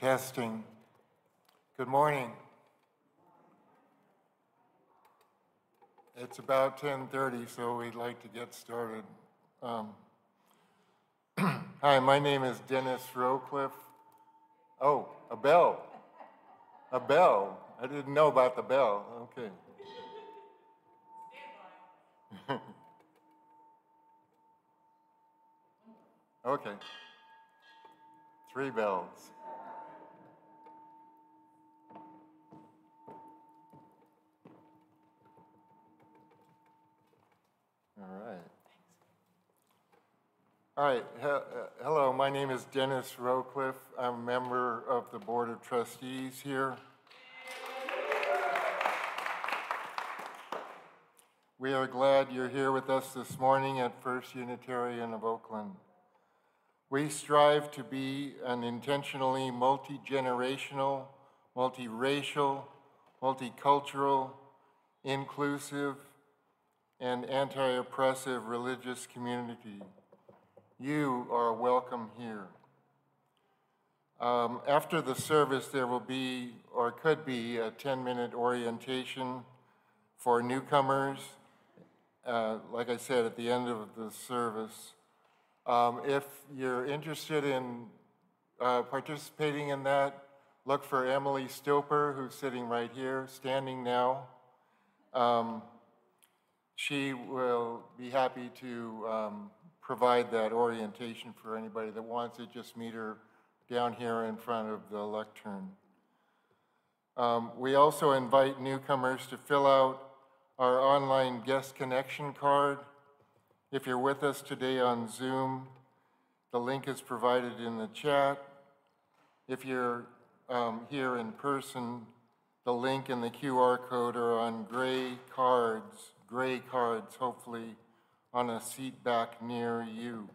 Testing. Good morning. It's about 10:30, so we'd like to get started. Hi, my name is Dennis Rowcliffe. Oh, a bell. A bell. I didn't know about the bell. Okay. Okay. 3 bells. All right. Hello, my name is Dennis Rowcliffe. I'm a member of the Board of Trustees here. We are glad you're here with us this morning at First Unitarian of Oakland. We strive to be an intentionally multi-generational, multiracial, multicultural, inclusive, and anti-oppressive religious community. You are welcome here. After the service, there will be, or could be, a 10-minute orientation for newcomers, like I said, at the end of the service. If you're interested in participating in that, look for Emily Stoper, who's sitting right here, standing now. She will be happy to provide that orientation for anybody that wants it. Just meet her down here in front of the lectern. We also invite newcomers to fill out our online guest connection card. If you're with us today on Zoom, the link is provided in the chat. If you're here in person, the link and the QR code are on gray cards, hopefully, on a seat back near you.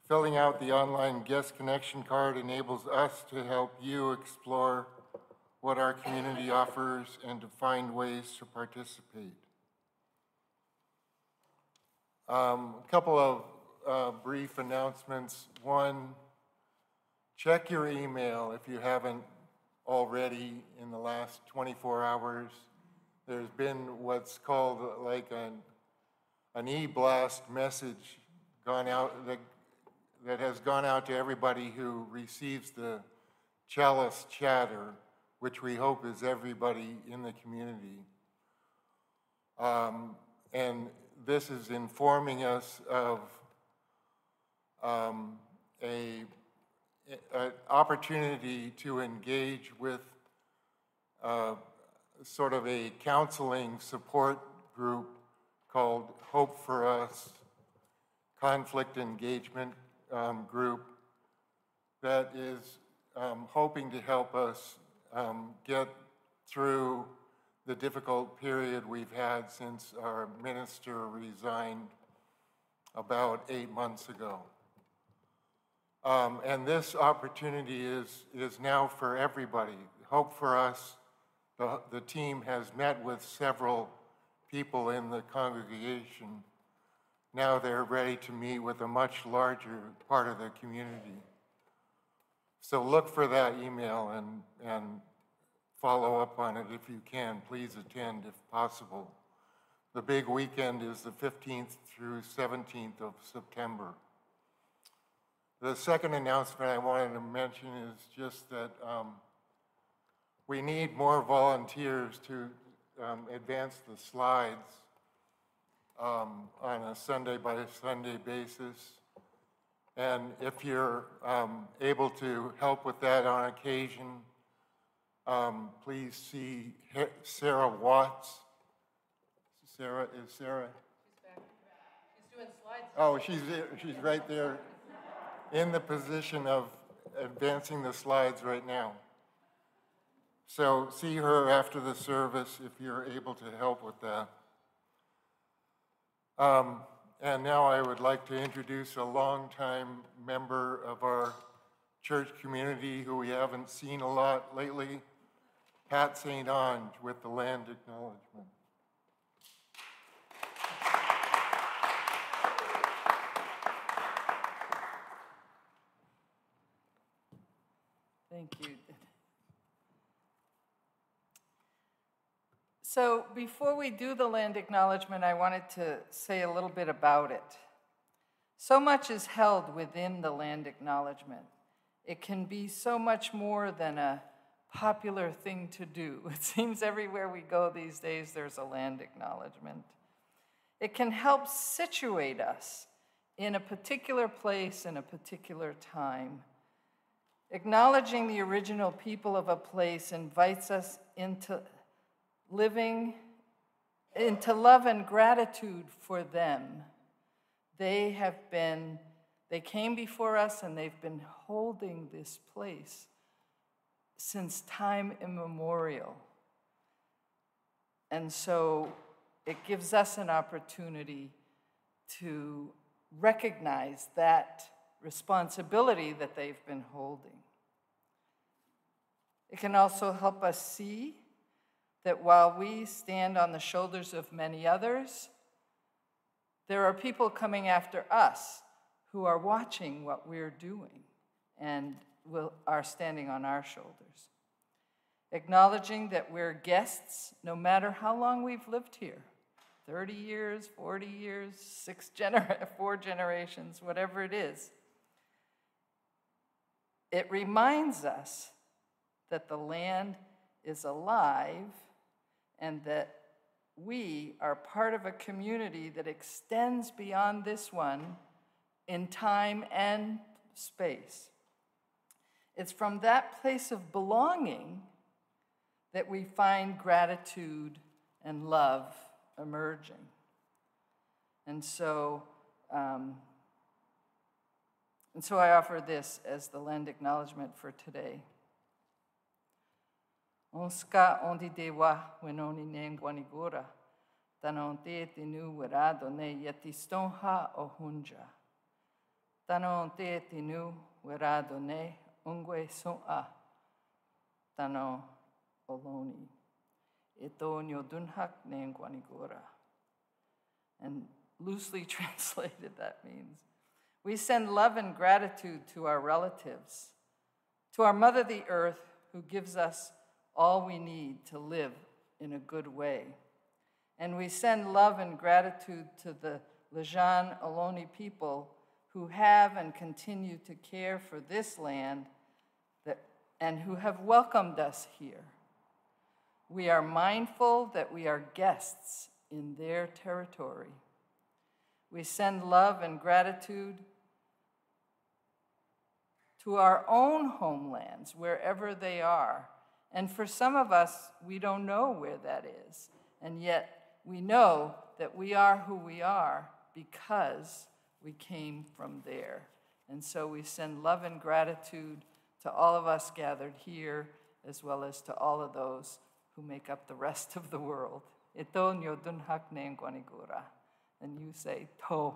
Filling out the online guest connection card enables us to help you explore what our community offers and to find ways to participate. A couple of brief announcements. One, check your email if you haven't already in the last 24 hours. There's been what's called like an e-blast message gone out that has gone out to everybody who receives the Chalice Chatter, which we hope is everybody in the community. And this is informing us of an opportunity to engage with sort of a counseling support group called Hope for Us, conflict engagement group that is hoping to help us get through the difficult period we've had since our minister resigned about 8 months ago. And this opportunity is now for everybody. Hope for Us, the team has met with several people in the congregation. Now they're ready to meet with a much larger part of the community. So look for that email and follow up on it if you can. Please attend if possible. The big weekend is the 15th through 17th of September. The second announcement I wanted to mention is just that we need more volunteers to advance the slides on a Sunday by Sunday basis. And if you're able to help with that on occasion, please see Sarah Watts. Sarah? She's back. She's doing slides. Oh, she's right there in the position of advancing the slides right now. So see her after the service if you're able to help with that. And now I would like to introduce a longtime member of our church community who we haven't seen a lot lately, Pat St. Ange with the land acknowledgement. Thank you. So before we do the land acknowledgement, I wanted to say a little bit about it. So much is held within the land acknowledgement. It can be so much more than a popular thing to do. It seems everywhere we go these days, there's a land acknowledgement. It can help situate us in a particular place in a particular time. Acknowledging the original people of a place invites us into love and gratitude for them. They came before us and they've been holding this place since time immemorial. And so it gives us an opportunity to recognize that responsibility that they've been holding. It can also help us see that while we stand on the shoulders of many others, there are people coming after us who are watching what we're doing and are standing on our shoulders. Acknowledging that we're guests no matter how long we've lived here, 30 years, 40 years, 4 generations, whatever it is. It reminds us that the land is alive and that we are part of a community that extends beyond this one in time and space. It's from that place of belonging that we find gratitude and love emerging. And so I offer this as the land acknowledgement for today. Onska ondi dewa wenoni nengwanigura, tanonte tinu werado ne yatistonha ohunja. Tanonte tinu werado ne ungwe son'a, tano oloni. Ito nyodunhak nengwanigura. And loosely translated, that means, we send love and gratitude to our relatives, to our Mother the Earth, who gives us all we need to live in a good way. And we send love and gratitude to the Lejan Ohlone people who have and continue to care for this land and who have welcomed us here. We are mindful that we are guests in their territory. We send love and gratitude to our own homelands, wherever they are. And for some of us, we don't know where that is. And yet we know that we are who we are because we came from there. And so we send love and gratitude to all of us gathered here, as well as to all of those who make up the rest of the world. Ito nyodunhak nengwanigura. And you say, to.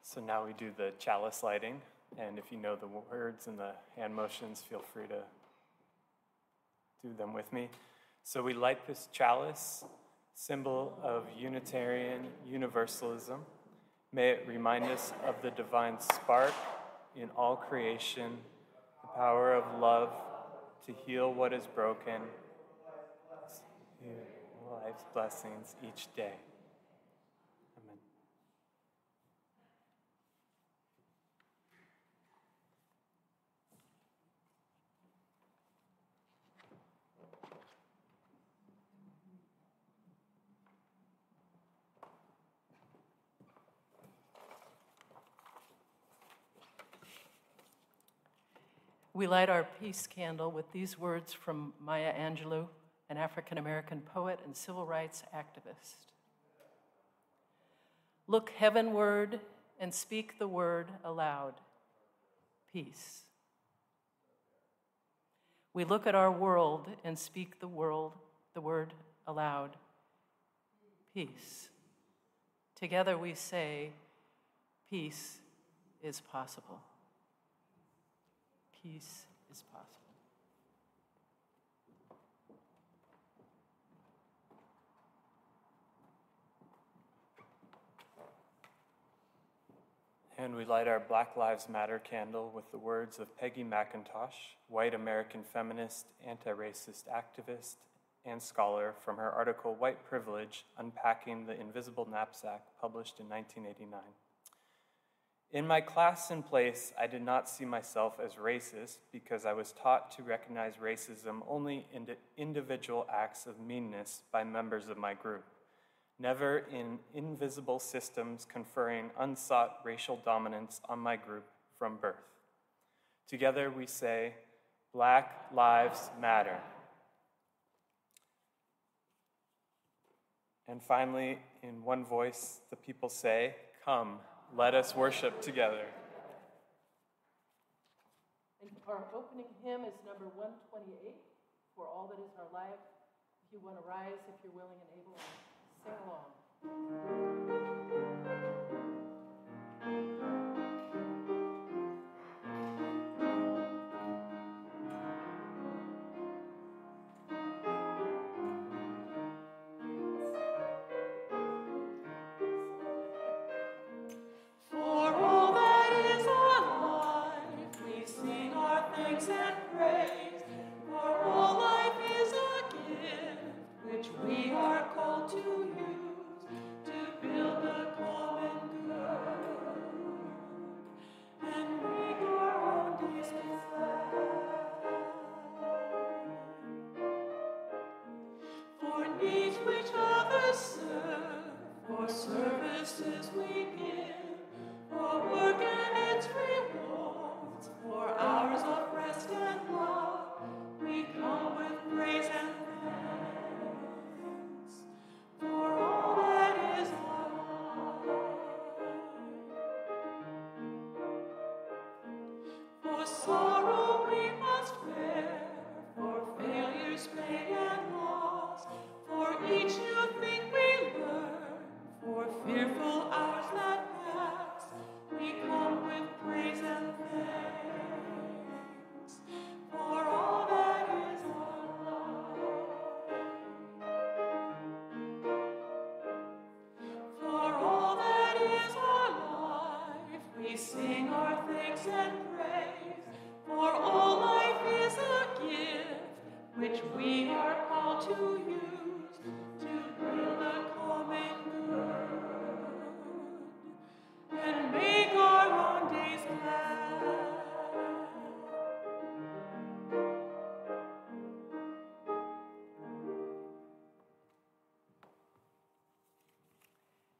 So now we do the chalice lighting, and if you know the words and the hand motions, feel free to do them with me. So we light this chalice, symbol of Unitarian Universalism. May it remind us of the divine spark in all creation, the power of love to heal what is broken, life's blessings each day. Amen. We light our peace candle with these words from Maya Angelou, an African-American poet and civil rights activist. Look heavenward and speak the word aloud, peace. We look at our world and speak the word aloud, peace. Together we say, peace is possible. Peace is possible. And we light our Black Lives Matter candle with the words of Peggy McIntosh, white American feminist, anti-racist activist, and scholar, from her article, White Privilege, Unpacking the Invisible Knapsack, published in 1989. In my class and place, I did not see myself as racist because I was taught to recognize racism only in individual acts of meanness by members of my group, never in invisible systems conferring unsought racial dominance on my group from birth. Together we say, Black Lives Matter. And finally, in one voice, the people say, come, let us worship together. And our opening hymn is number 128, For All That Is Our Life. If you want to rise, if you're willing and able, sing along.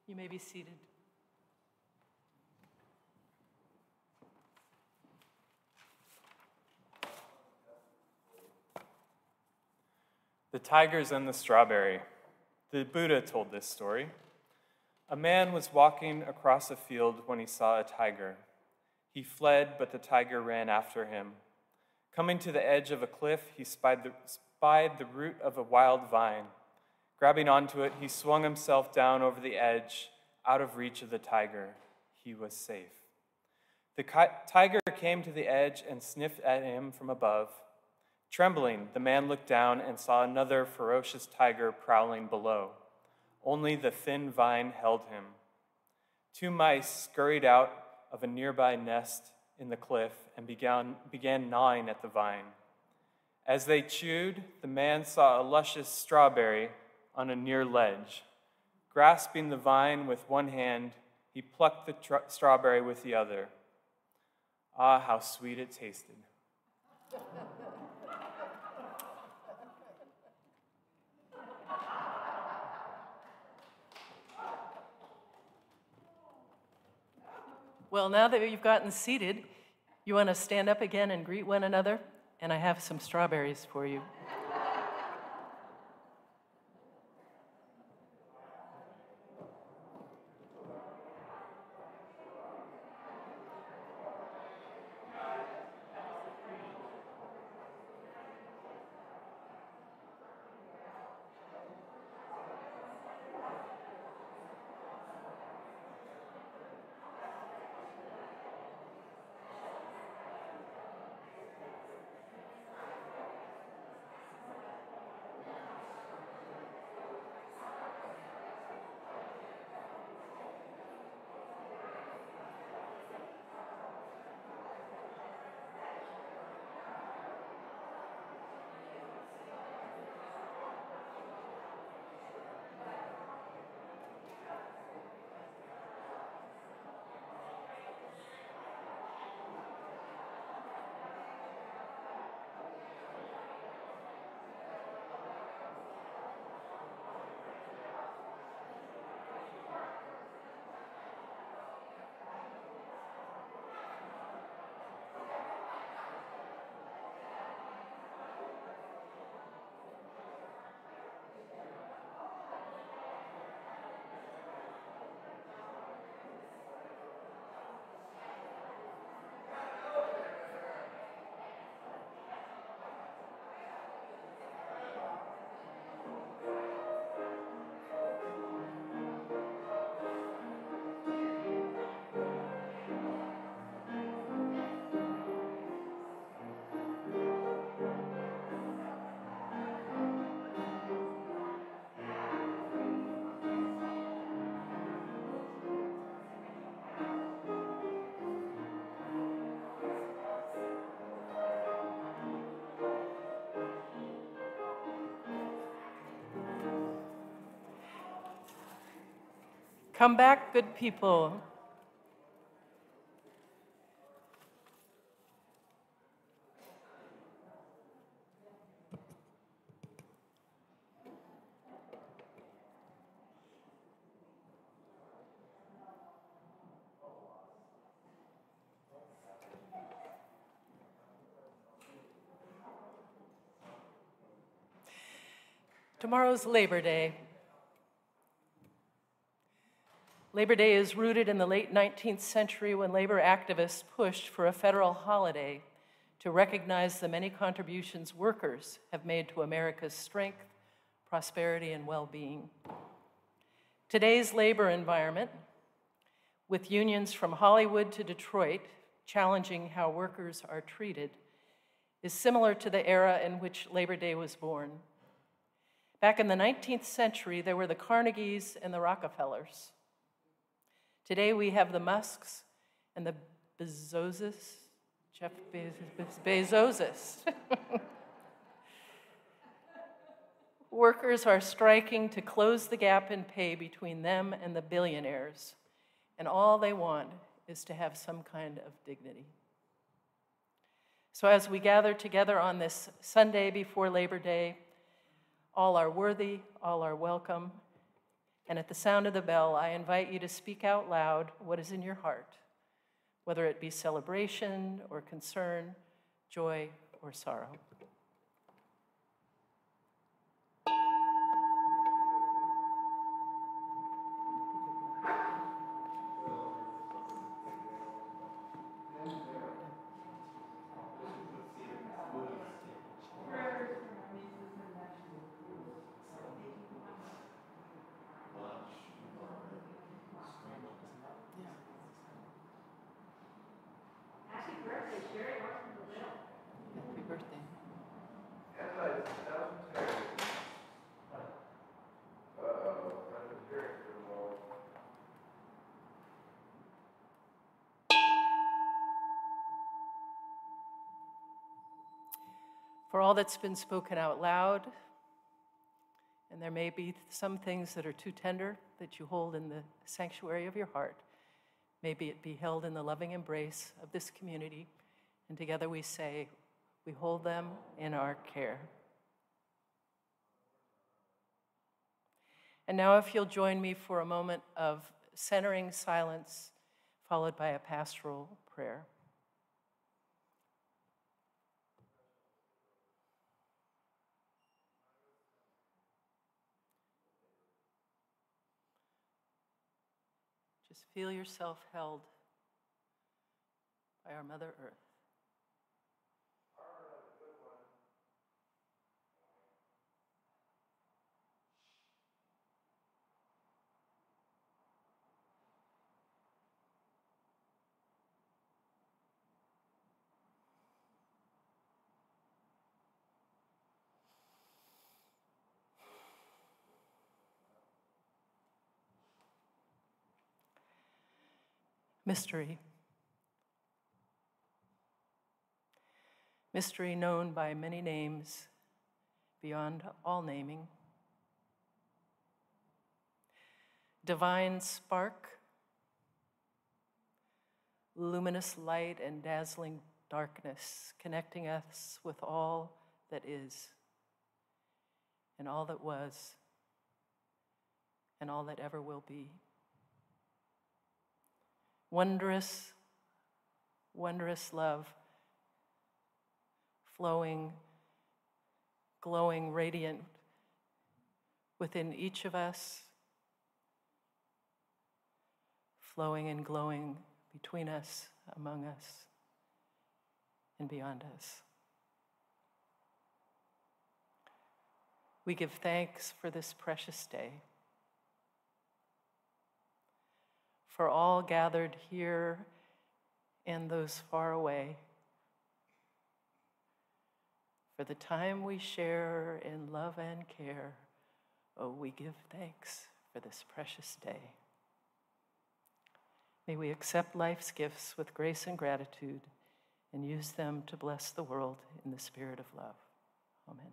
You may be seated. The Tigers and the Strawberry. The Buddha told this story. A man was walking across a field when he saw a tiger. He fled, but the tiger ran after him. Coming to the edge of a cliff, he spied the root of a wild vine. Grabbing onto it, he swung himself down over the edge, out of reach of the tiger. He was safe. The tiger came to the edge and sniffed at him from above. Trembling, the man looked down and saw another ferocious tiger prowling below. Only the thin vine held him. 2 mice scurried out of a nearby nest in the cliff and began gnawing at the vine. As they chewed, the man saw a luscious strawberry on a near ledge. Grasping the vine with one hand, he plucked the strawberry with the other. Ah, how sweet it tasted. Well, now that you've gotten seated, you want to stand up again and greet one another? And I have some strawberries for you. Come back, good people. Tomorrow's Labor Day. Labor Day is rooted in the late 19th century when labor activists pushed for a federal holiday to recognize the many contributions workers have made to America's strength, prosperity, and well-being. Today's labor environment, with unions from Hollywood to Detroit challenging how workers are treated, is similar to the era in which Labor Day was born. Back in the 19th century, there were the Carnegies and the Rockefellers. Today we have the Musks and the Bezoses, Jeff Bezoses. Workers are striking to close the gap in pay between them and the billionaires, and all they want is to have some kind of dignity. So as we gather together on this Sunday before Labor Day, all are worthy, all are welcome, and at the sound of the bell, I invite you to speak out loud what is in your heart, whether it be celebration or concern, joy or sorrow. Happy birthday. For all that's been spoken out loud, and there may be some things that are too tender that you hold in the sanctuary of your heart, maybe it be held in the loving embrace of this community, and together we say, we hold them in our care. And now if you'll join me for a moment of centering silence, followed by a pastoral prayer. Just feel yourself held by our Mother Earth. Mystery. Mystery known by many names beyond all naming. Divine spark, luminous light and dazzling darkness, connecting us with all that is, and all that was, and all that ever will be. Wondrous, wondrous love, flowing, glowing, radiant within each of us, flowing and glowing between us, among us, and beyond us. We give thanks for this precious day, for all gathered here and those far away, for the time we share in love and care. Oh, we give thanks for this precious day. May we accept life's gifts with grace and gratitude and use them to bless the world in the spirit of love. Amen.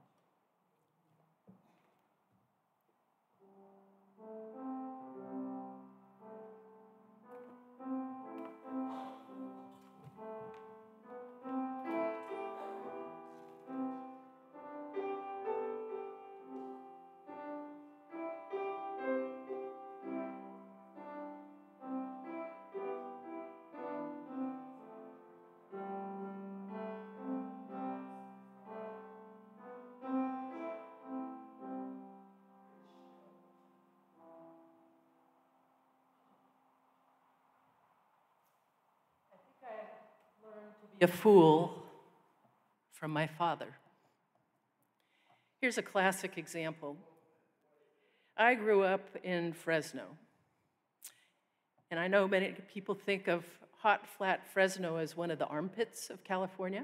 A fool from my father. Here's a classic example. I grew up in Fresno. And I know many people think of hot, flat Fresno as one of the armpits of California.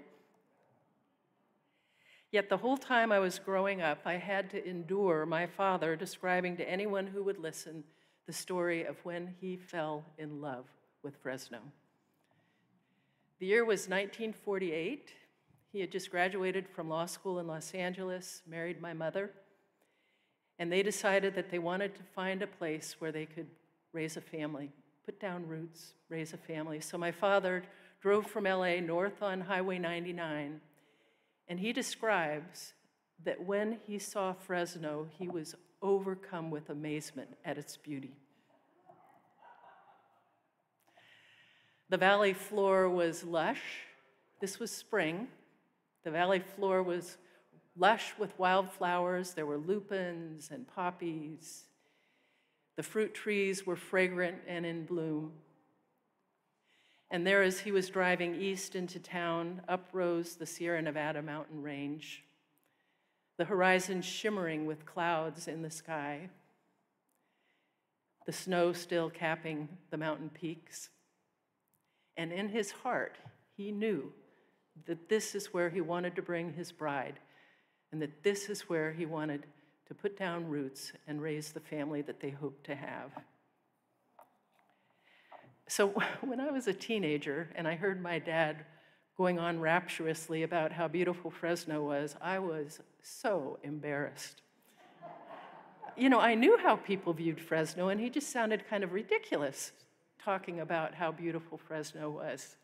Yet the whole time I was growing up, I had to endure my father describing to anyone who would listen the story of when he fell in love with Fresno. The year was 1948. He had just graduated from law school in Los Angeles, married my mother, and they decided that they wanted to find a place where they could raise a family, put down roots, raise a family. So my father drove from LA north on Highway 99, and he describes that when he saw Fresno, he was overcome with amazement at its beauty. The valley floor was lush. This was spring. The valley floor was lush with wildflowers. There were lupins and poppies. The fruit trees were fragrant and in bloom. And there, as he was driving east into town, uprose the Sierra Nevada mountain range, the horizon shimmering with clouds in the sky, the snow still capping the mountain peaks. And in his heart, he knew that this is where he wanted to bring his bride, and that this is where he wanted to put down roots and raise the family that they hoped to have. So when I was a teenager and I heard my dad going on rapturously about how beautiful Fresno was, I was so embarrassed. You know, I knew how people viewed Fresno, and he just sounded kind of ridiculous talking about how beautiful Fresno was.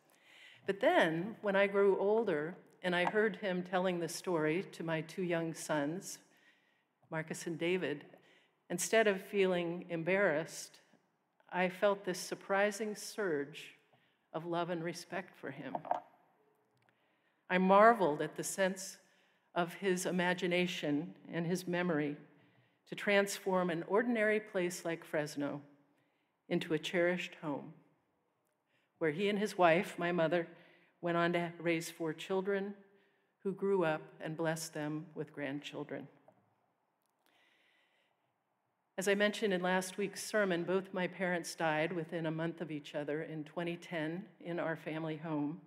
But then, when I grew older and I heard him telling the story to my two young sons, Marcus and David, instead of feeling embarrassed, I felt this surprising surge of love and respect for him. I marveled at the sense of his imagination and his memory to transform an ordinary place like Fresno into a cherished home, where he and his wife, my mother, went on to raise 4 children who grew up and blessed them with grandchildren. As I mentioned in last week's sermon, both my parents died within a month of each other in 2010 in our family home.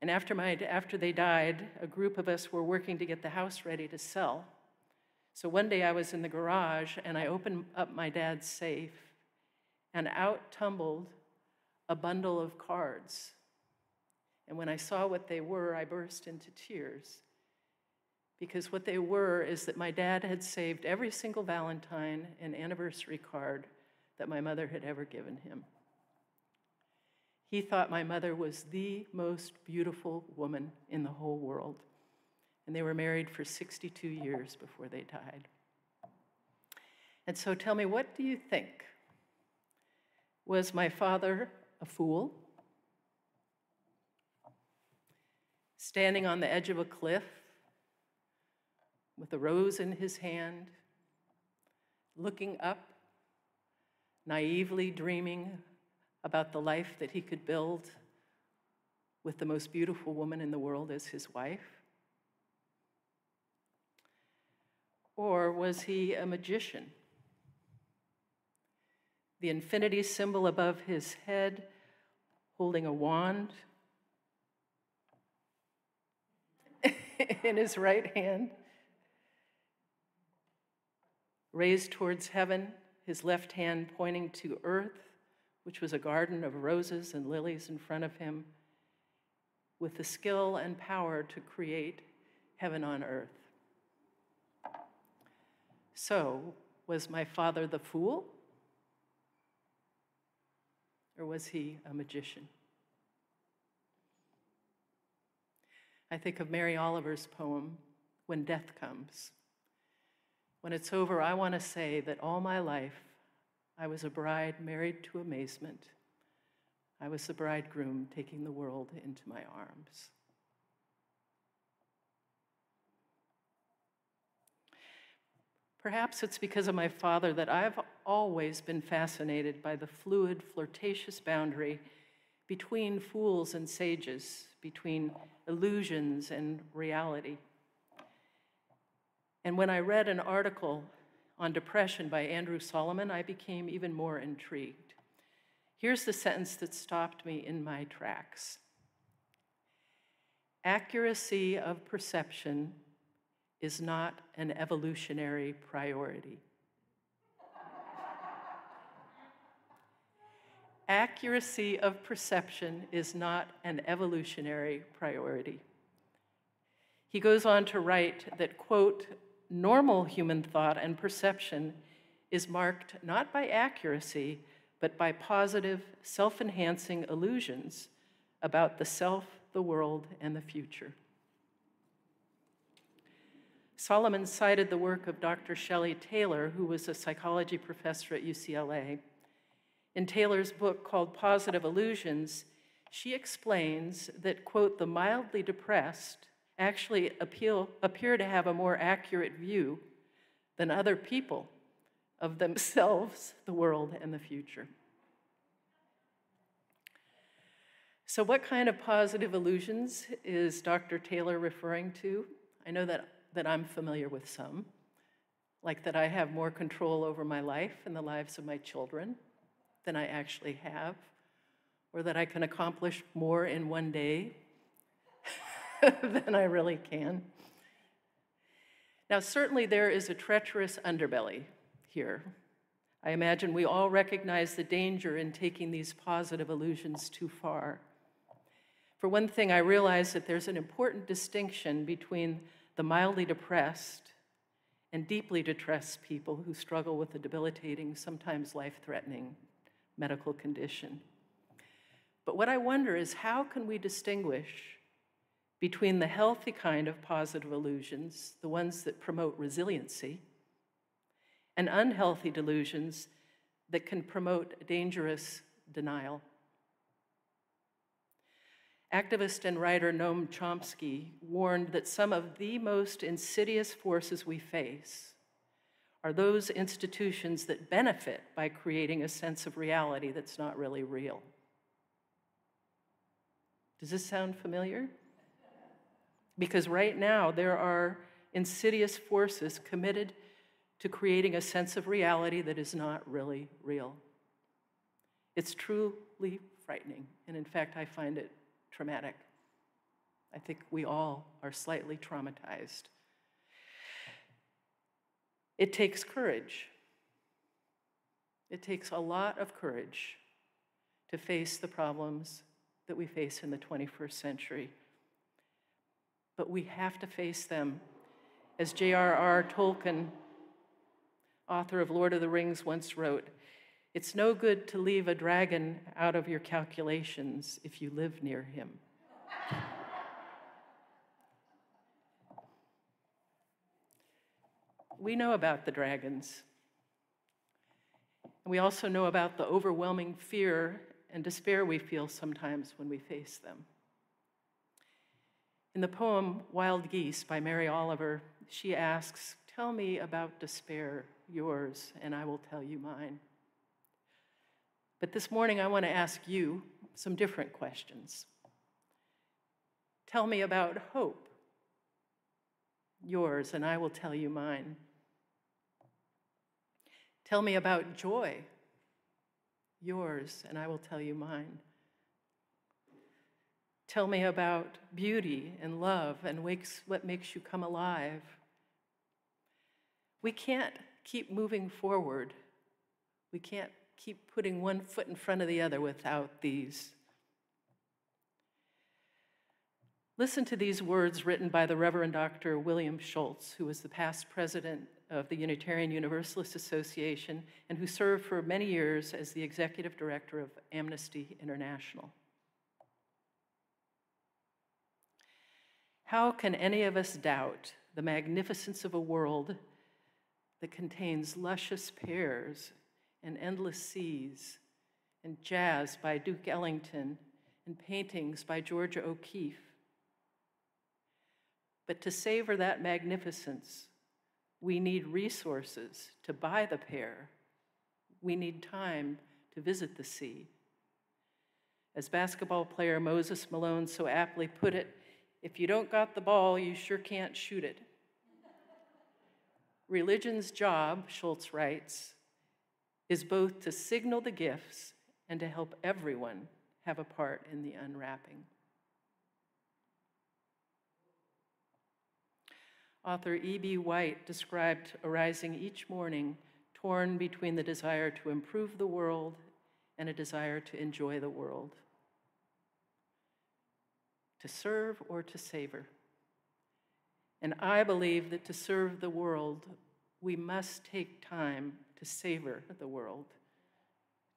And after they died, a group of us were working to get the house ready to sell. So one day I was in the garage and I opened up my dad's safe, and out tumbled a bundle of cards. And when I saw what they were, I burst into tears. Because what they were is that my dad had saved every single Valentine and anniversary card that my mother had ever given him. He thought my mother was the most beautiful woman in the whole world. And they were married for 62 years before they died. And so tell me, what do you think? Was my father a fool? Standing on the edge of a cliff with a rose in his hand, looking up, naively dreaming about the life that he could build with the most beautiful woman in the world as his wife? Or was he a magician? The infinity symbol above his head, holding a wand in his right hand, raised towards heaven, his left hand pointing to earth, which was a garden of roses and lilies in front of him, with the skill and power to create heaven on earth. So, was my father the fool? Or was he a magician? I think of Mary Oliver's poem, When Death Comes. When it's over, I want to say that all my life, I was a bride married to amazement. I was the bridegroom taking the world into my arms. Perhaps it's because of my father that I've always been fascinated by the fluid, flirtatious boundary between fools and sages, between illusions and reality. And when I read an article on depression by Andrew Solomon, I became even more intrigued. Here's the sentence that stopped me in my tracks. Accuracy of perception is not an evolutionary priority. Accuracy of perception is not an evolutionary priority. He goes on to write that, quote, normal human thought and perception is marked not by accuracy, but by positive, self-enhancing illusions about the self, the world, and the future. Solomon cited the work of Dr. Shelley Taylor, who was a psychology professor at UCLA. In Taylor's book called Positive Illusions, she explains that, quote, the mildly depressed actually appear to have a more accurate view than other people of themselves, the world, and the future. So what kind of positive illusions is Dr. Taylor referring to? I know that I'm familiar with some, like that I have more control over my life and the lives of my children than I actually have, or that I can accomplish more in one day than I really can. Now, certainly there is a treacherous underbelly here. I imagine we all recognize the danger in taking these positive illusions too far. For one thing, I realize that there's an important distinction between the mildly depressed and deeply distressed people who struggle with a debilitating, sometimes life-threatening medical condition. But what I wonder is, how can we distinguish between the healthy kind of positive illusions, the ones that promote resiliency, and unhealthy delusions that can promote dangerous denial? Activist and writer Noam Chomsky warned that some of the most insidious forces we face are those institutions that benefit by creating a sense of reality that's not really real. Does this sound familiar? Because right now there are insidious forces committed to creating a sense of reality that is not really real. It's truly frightening, and in fact, I find it traumatic. I think we all are slightly traumatized. It takes courage. It takes a lot of courage to face the problems that we face in the 21st century. But we have to face them. As J.R.R. Tolkien, author of Lord of the Rings, once wrote, it's no good to leave a dragon out of your calculations if you live near him. We know about the dragons. And we also know about the overwhelming fear and despair we feel sometimes when we face them. In the poem Wild Geese by Mary Oliver, she asks, tell me about despair, yours, and I will tell you mine. But this morning I want to ask you some different questions. Tell me about hope, yours, and I will tell you mine. Tell me about joy, yours, and I will tell you mine. Tell me about beauty and love and what makes you come alive. We can't keep moving forward. We can't keep putting one foot in front of the other without these. Listen to these words written by the Reverend Dr. William Schultz, who was the past president of the Unitarian Universalist Association and who served for many years as the executive director of Amnesty International. How can any of us doubt the magnificence of a world that contains luscious pears and endless seas, and jazz by Duke Ellington, and paintings by Georgia O'Keeffe? But to savor that magnificence, we need resources to buy the pear. We need time to visit the sea. As basketball player Moses Malone so aptly put it, if you don't got the ball, you sure can't shoot it. Religion's job, Schultz writes, is both to signal the gifts and to help everyone have a part in the unwrapping. Author E.B. White described arising each morning torn between the desire to improve the world and a desire to enjoy the world, to serve or to savor. And I believe that to serve the world, we must take time to savor the world,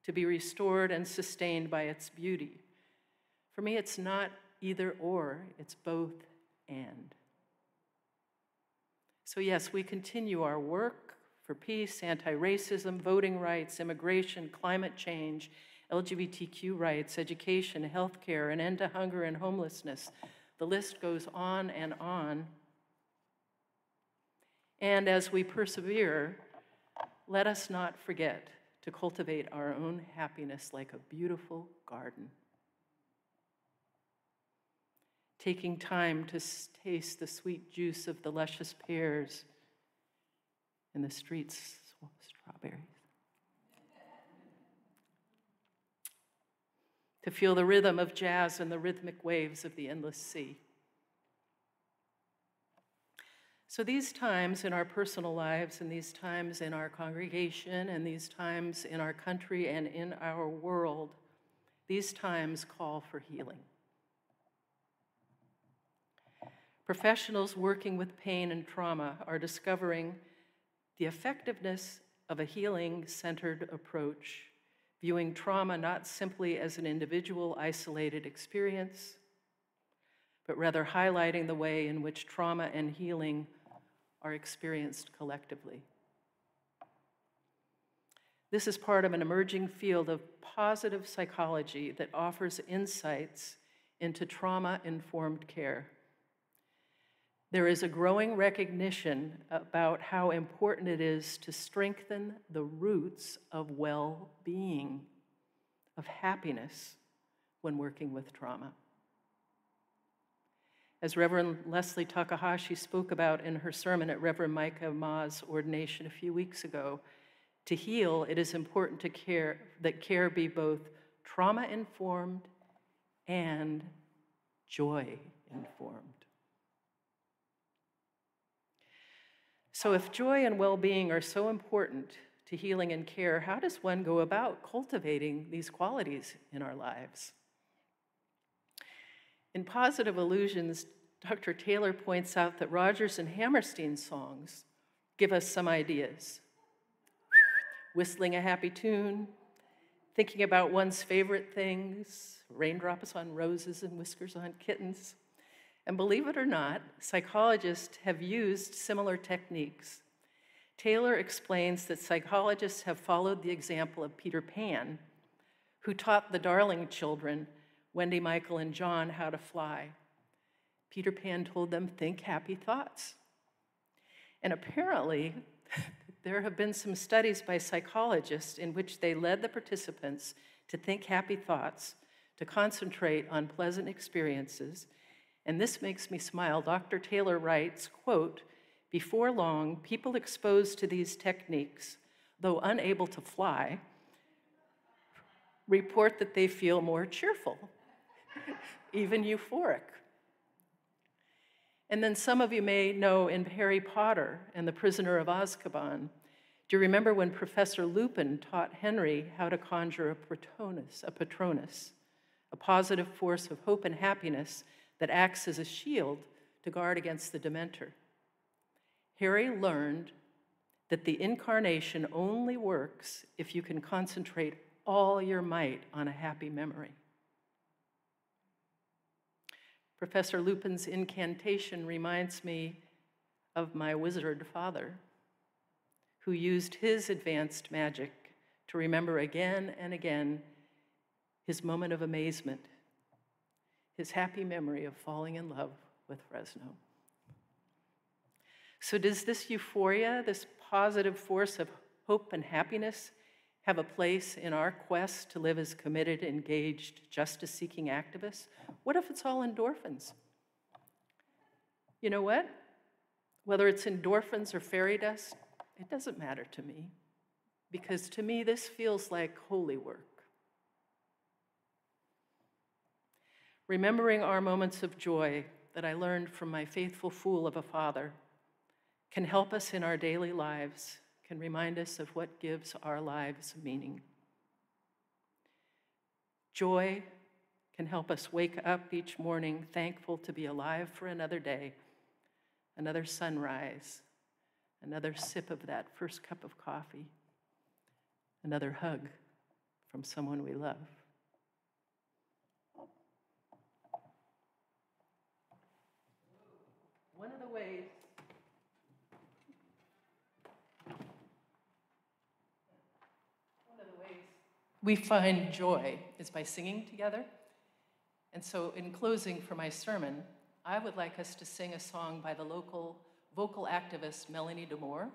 to be restored and sustained by its beauty. For me, it's not either or, it's both and. So yes, we continue our work for peace, anti-racism, voting rights, immigration, climate change, LGBTQ rights, education, healthcare, an end to hunger and homelessness. The list goes on and on. And as we persevere, let us not forget to cultivate our own happiness like a beautiful garden. Taking time to taste the sweet juice of the luscious pears and the street's strawberries. To feel the rhythm of jazz and the rhythmic waves of the endless sea. So these times in our personal lives, and these times in our congregation, and these times in our country and in our world, these times call for healing. Professionals working with pain and trauma are discovering the effectiveness of a healing-centered approach, viewing trauma not simply as an individual isolated experience, but rather highlighting the way in which trauma and healing are experienced collectively. This is part of an emerging field of positive psychology that offers insights into trauma-informed care. There is a growing recognition about how important it is to strengthen the roots of well-being, of happiness, when working with trauma. As Reverend Leslie Takahashi spoke about in her sermon at Reverend Micah Ma's ordination a few weeks ago, to heal, it is important that care be both trauma-informed and joy-informed. So if joy and well-being are so important to healing and care, how does one go about cultivating these qualities in our lives? In Positive Illusions, Dr. Taylor points out that Rodgers and Hammerstein's songs give us some ideas. Whistling a happy tune, thinking about one's favorite things, raindrops on roses and whiskers on kittens. And believe it or not, psychologists have used similar techniques. Taylor explains that psychologists have followed the example of Peter Pan, who taught the Darling children, Wendy, Michael, and John, how to fly. Peter Pan told them, think happy thoughts. And apparently, there have been some studies by psychologists in which they led the participants to think happy thoughts, to concentrate on pleasant experiences. And this makes me smile. Dr. Taylor writes, quote, before long, people exposed to these techniques, though unable to fly, report that they feel more cheerful, even euphoric. And then some of you may know in Harry Potter and the Prisoner of Azkaban, do you remember when Professor Lupin taught Henry how to conjure a Patronus, a positive force of hope and happiness that acts as a shield to guard against the Dementor? Harry learned that the incarnation only works if you can concentrate all your might on a happy memory. Professor Lupin's incantation reminds me of my wizard father, who used his advanced magic to remember again and again his moment of amazement, his happy memory of falling in love with Fresno. So does this euphoria, this positive force of hope and happiness, have a place in our quest to live as committed, engaged, justice-seeking activists? What if it's all endorphins? You know what? Whether it's endorphins or fairy dust, it doesn't matter to me, because to me this feels like holy work. Remembering our moments of joy that I learned from my faithful fool of a father can help us in our daily lives, can remind us of what gives our lives meaning. Joy can help us wake up each morning thankful to be alive for another day, another sunrise, another sip of that first cup of coffee, another hug from someone we love. One of the ways we find joy is by singing together. And so in closing for my sermon, I would like us to sing a song by the local vocal activist Melanie DeMore.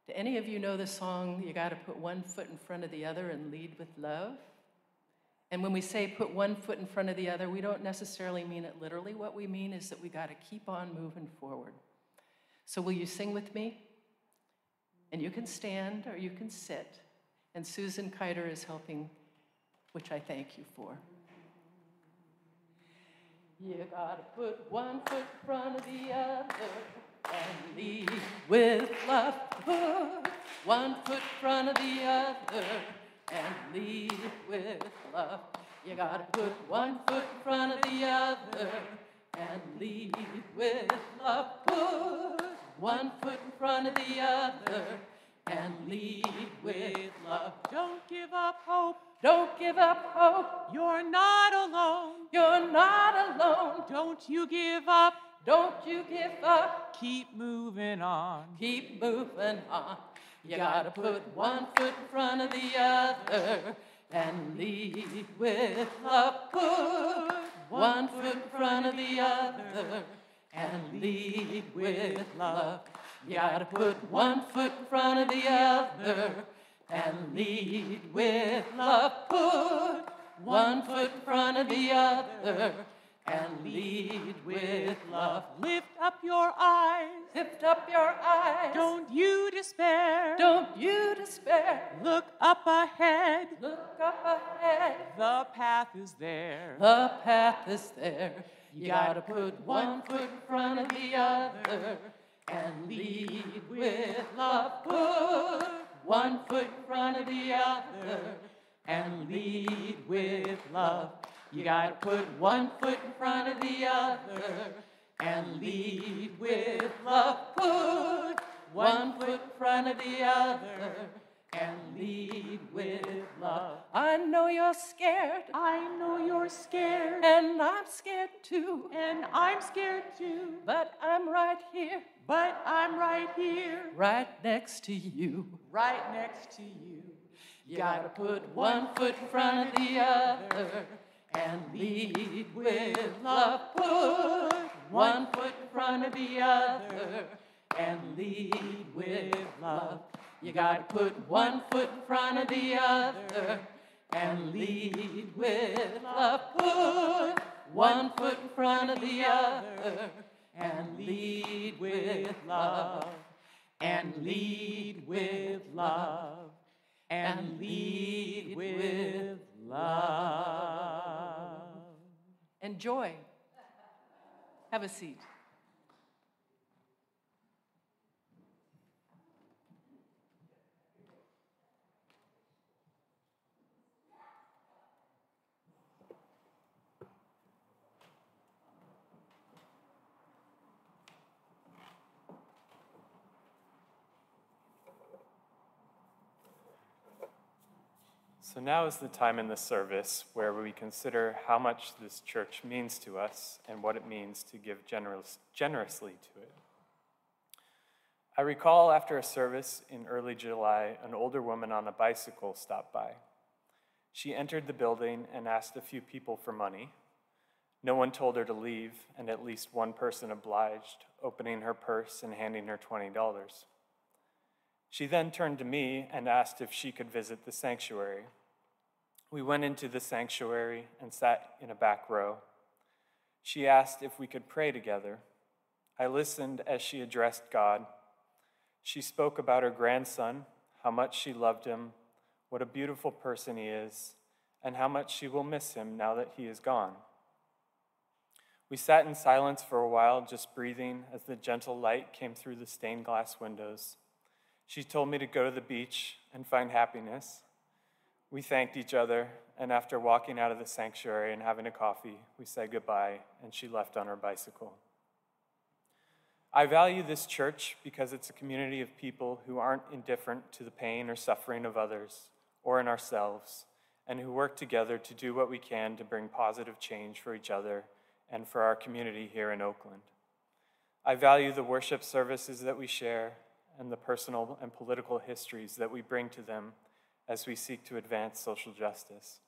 Do any of you know the song, You Gotta Put One Foot in Front of the Other and Lead with Love? And when we say put one foot in front of the other, we don't necessarily mean it literally. What we mean is that we gotta keep on moving forward. So will you sing with me? And you can stand or you can sit. And Susan Kiter is helping, which I thank you for. You gotta put one foot in front of the other and lead with love. Put one foot in front of the other and lead with love. You gotta put one foot in front of the other and lead with love. Put one foot in front of the other and lead with love. Don't give up hope. Don't give up hope. You're not alone. You're not alone. Don't you give up. Don't you give up. Keep moving on. Keep moving on. You gotta put one foot in front of the other and lead with love. Put one foot in front of the other and lead with love. You gotta put one foot in front of the other and lead with love. Put one foot in front of the other and lead with love. Lift up your eyes. Lift up your eyes. Don't you despair. Don't you despair. Look up ahead. Look up ahead. The path is there. The path is there. You gotta put one foot in front of the other and lead with love. Put one foot in front of the other and lead with love. You gotta put one foot in front of the other and lead with love. Put one foot in front of the other and lead with love. I know you're scared. I know you're scared. And I'm scared too. And I'm scared too. But I'm right here. But I'm right here. Right next to you. Right next to you. You gotta put one foot in front of the other and lead with love. Put one foot in front of the other and lead with love. You gotta put one foot in front of the other and lead with love. Put one foot in front of the other and lead with love. And lead with love. And lead with love. Enjoy. Have a seat. So now is the time in the service where we consider how much this church means to us and what it means to give generously to it. I recall after a service in early July, an older woman on a bicycle stopped by. She entered the building and asked a few people for money. No one told her to leave, and at least one person obliged, opening her purse and handing her $20. She then turned to me and asked if she could visit the sanctuary. We went into the sanctuary and sat in a back row. She asked if we could pray together. I listened as she addressed God. She spoke about her grandson, how much she loved him, what a beautiful person he is, and how much she will miss him now that he is gone. We sat in silence for a while, just breathing as the gentle light came through the stained glass windows. She told me to go to the beach and find happiness. We thanked each other, and after walking out of the sanctuary and having a coffee, we said goodbye, and she left on her bicycle. I value this church because it's a community of people who aren't indifferent to the pain or suffering of others or in ourselves, and who work together to do what we can to bring positive change for each other and for our community here in Oakland. I value the worship services that we share and the personal and political histories that we bring to them as we seek to advance social justice.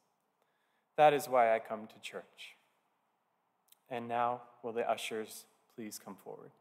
That is why I come to church. And now, will the ushers please come forward?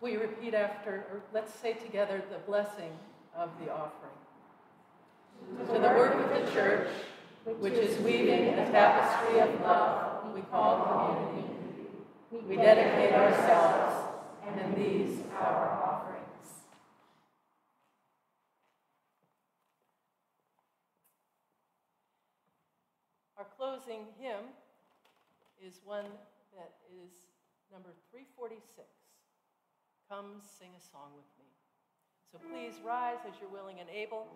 Will you repeat after, or let's say together, the blessing of the offering? To the work of the church, which is weaving a tapestry of love we call community, we dedicate ourselves and these our offerings. Our closing hymn is one that is number 346. Come sing a song with me. So please rise as you're willing and able.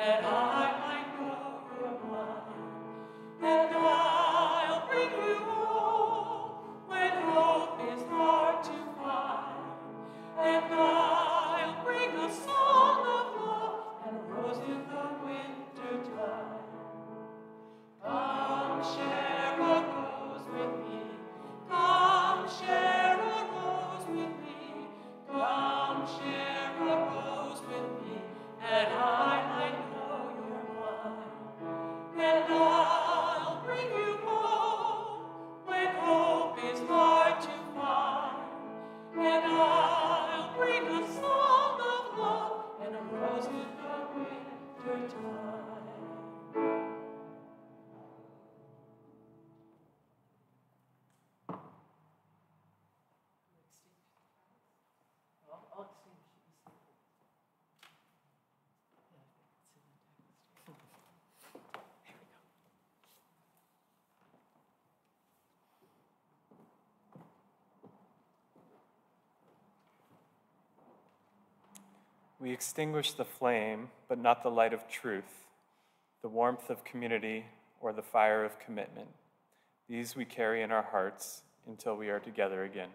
and I might know you're mine. And I'll bring you home when hope is hard to find. And I'll bring a song of love and a rose in the winter time. Come share a rose with me. Come share a rose with me. Come share a rose with me, and I know you're mine. And I'll bring you home when hope is hard to find. And I'll bring a song of love and a rose in the winter time. We extinguish the flame, but not the light of truth, the warmth of community, or the fire of commitment. These we carry in our hearts until we are together again.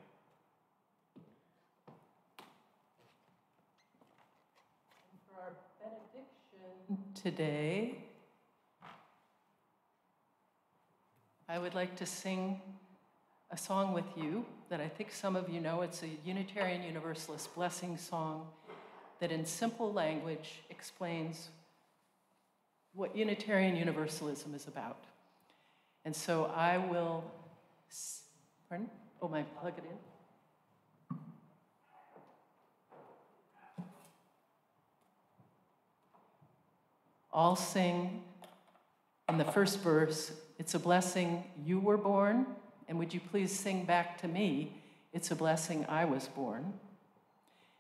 For our benediction today, I would like to sing a song with you that I think some of you know. It's a Unitarian Universalist blessing song that in simple language explains what Unitarian Universalism is about. And so I will, pardon? Oh, my, plug it in. I'll sing in the first verse, it's a blessing you were born, and would you please sing back to me, it's a blessing I was born.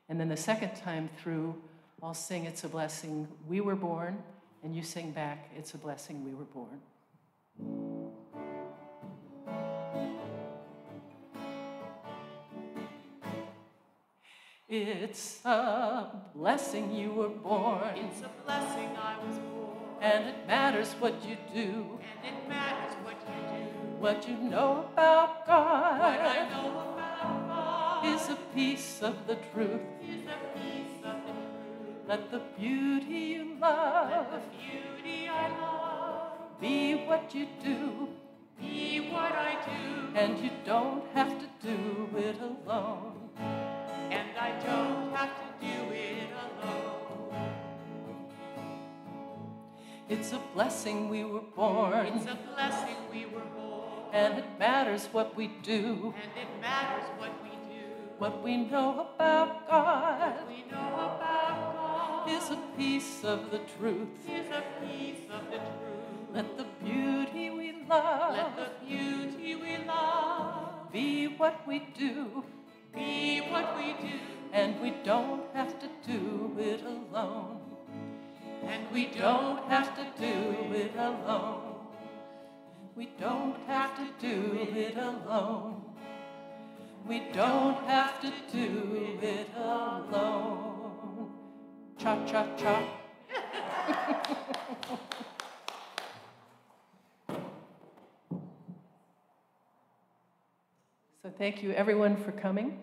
And then the second time through, I'll sing it's a blessing we were born, and you sing back, it's a blessing we were born. It's a blessing you were born. It's a blessing I was born. And it matters what you do. And it matters what you do. What you know about God. What I know about God is a piece of the truth. is a piece of the truth. Let the beauty you love Let the beauty I love be what you do. be what I do. And you don't have to do it alone. And I don't have to do it alone. It's a blessing we were born. It's a blessing we were born. And it matters what we do. And it matters what we do. What we know about God What we know about God is a piece of the truth. is a piece of the truth. Let the beauty we love Let the beauty we love be what we do. be what we do. And we don't have to do it alone. And We don't have to do it alone. We don't have to do it alone. We don't have to do it alone. Cha cha cha. So thank you everyone for coming.